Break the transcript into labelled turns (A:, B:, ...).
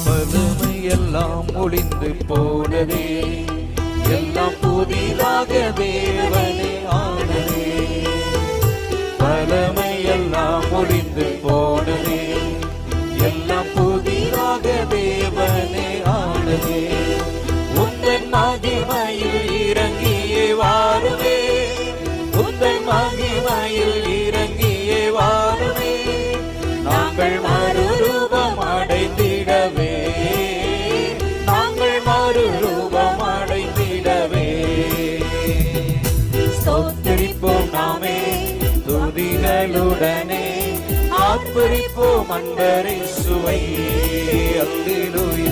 A: பழமை எல்லாம் ஒளிந்து போனதே, எல்லாம் புதிதாக தேவனே ஆனதே. பழமை எல்லாம் ஒளிந்து போனதே, எல்லாம் புதிதாக தேவனே ஆனதே. உந்தன் மகிமையில் இறங்கியே வாருமே, உந்தன் மகிமையில் இறங்கியே வாருமே. நாங்கள் மறுரூபம் அடைந்திடவே, நாங்கள் மறுரூபம் அடைந்திடவே. ஸ்தோத்திரிப்போம் நாமே துதிகளுடனே, ஆர்ப்பரிப்போம் அன்பரை சுவை. அல்லேலூயா.